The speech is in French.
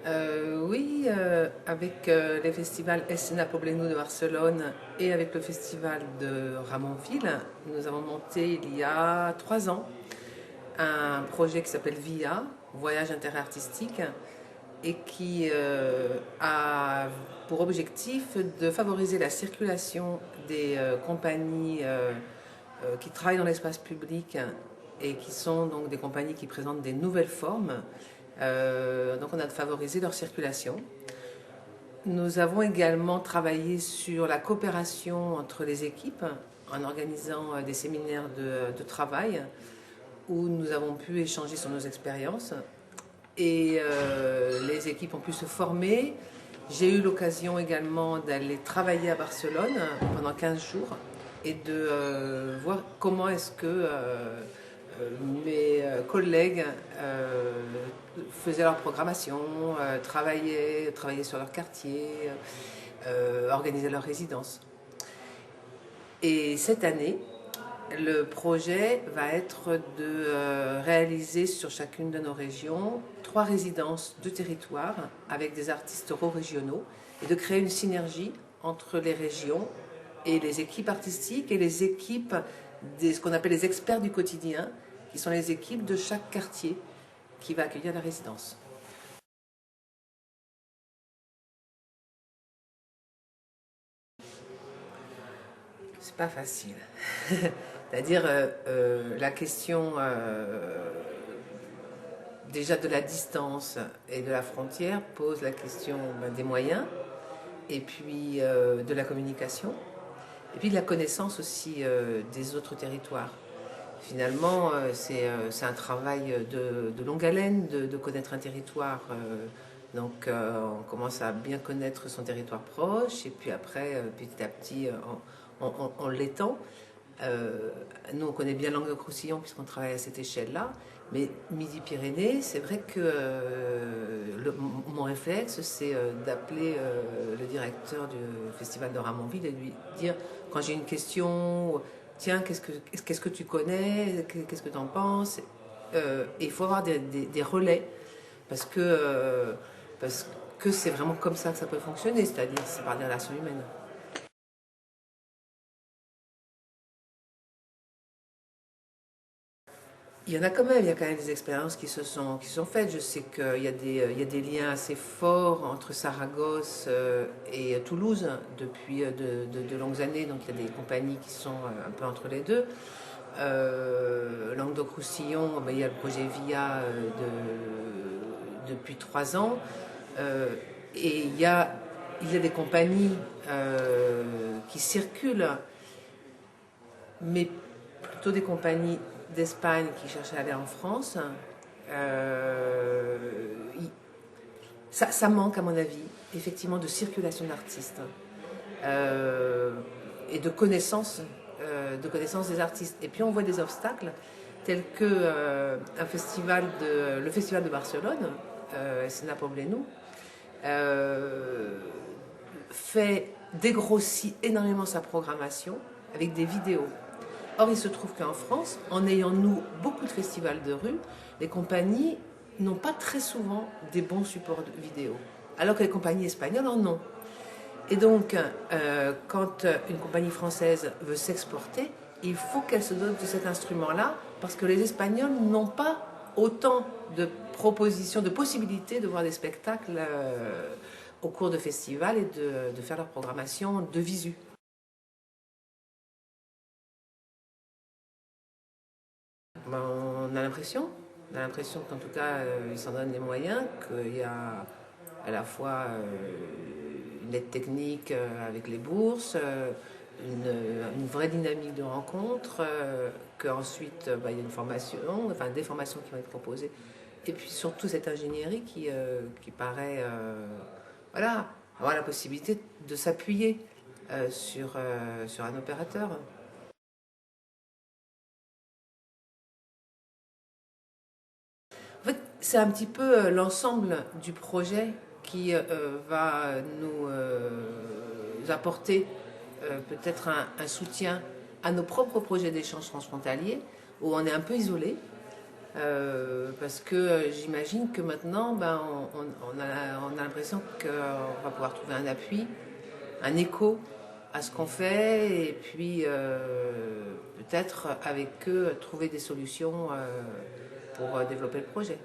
Oui, avec les festivals Escena Poblenou de Barcelone et avec le festival de Ramonville, nous avons monté il y a 3 ans un projet qui s'appelle VIA, Voyage interartistique, et qui a pour objectif de favoriser la circulation des compagnies qui travaillent dans l'espace public et qui sont donc des compagnies qui présentent des nouvelles formes. Donc on a favorisé leur circulation. Nous avons également travaillé sur la coopération entre les équipes en organisant des séminaires de travail où nous avons pu échanger sur nos expériences et les équipes ont pu se former. J'ai eu l'occasion également d'aller travailler à Barcelone pendant 15 jours et de voir comment est-ce que mes collègues faisaient leur programmation, travaillaient sur leur quartier, organisaient leur résidence. Et cette année, le projet va être de réaliser sur chacune de nos régions 3 résidences de territoire avec des artistes euro-régionaux et de créer une synergie entre les régions et les équipes artistiques et les équipes ce qu'on appelle les experts du quotidien, qui sont les équipes de chaque quartier qui va accueillir la résidence. C'est pas facile. C'est-à-dire la question déjà de la distance et de la frontière pose la question des moyens et puis de la communication et puis de la connaissance aussi des autres territoires. Finalement, c'est un travail de longue haleine de connaître un territoire. Donc on commence à bien connaître son territoire proche et puis après, petit à petit, on l'étend. Nous, on connaît bien Languedoc-Roussillon puisqu'on travaille à cette échelle-là. Mais Midi-Pyrénées, c'est vrai que mon réflexe, c'est d'appeler le directeur du festival de Ramonville et lui dire, quand j'ai une question, tiens, qu'est-ce que tu connais, qu'est-ce que tu en penses? Et il faut avoir des relais parce que c'est vraiment comme ça que ça peut fonctionner, c'est-à-dire c'est par des relations humaines. Il y en a quand même, il y a quand même des expériences qui sont faites. Je sais qu'il y a des liens assez forts entre Saragosse et Toulouse depuis de longues années. Donc il y a des compagnies qui sont un peu entre les deux. Languedoc-Roussillon, ben, il y a le projet VIA depuis 3 ans. Et il y a des compagnies qui circulent, mais plutôt des compagnies d'Espagne qui cherchaient à aller en France. Euh, ça manque, à mon avis, effectivement, de circulation d'artistes euh, et de connaissance des artistes. Et puis on voit des obstacles tels que le festival de Barcelone, Escena Poblenou, dégrossit énormément sa programmation avec des vidéos. Or, il se trouve qu'en France, en ayant nous beaucoup de festivals de rue, les compagnies n'ont pas très souvent des bons supports de vidéo, alors que les compagnies espagnoles en ont. Et donc, quand une compagnie française veut s'exporter, il faut qu'elle se dote de cet instrument-là, parce que les Espagnols n'ont pas autant de propositions, de possibilités de voir des spectacles au cours de festivals et de faire leur programmation de visu. Ben, on a l'impression qu'en tout cas, ils s'en donnent les moyens, qu'il y a à la fois une aide technique avec les bourses, une vraie dynamique de rencontre, qu'ensuite il y a une formation, enfin des formations qui vont être proposées, et puis surtout cette ingénierie qui paraît voilà, avoir la possibilité de s'appuyer sur un opérateur. En fait, c'est un petit peu l'ensemble du projet qui va nous apporter peut-être un soutien à nos propres projets d'échange transfrontalier, où on est un peu isolé. Parce que j'imagine que maintenant, ben, on a l'impression qu'on va pouvoir trouver un appui, un écho à ce qu'on fait, et puis peut-être avec eux trouver des solutions pour développer le projet.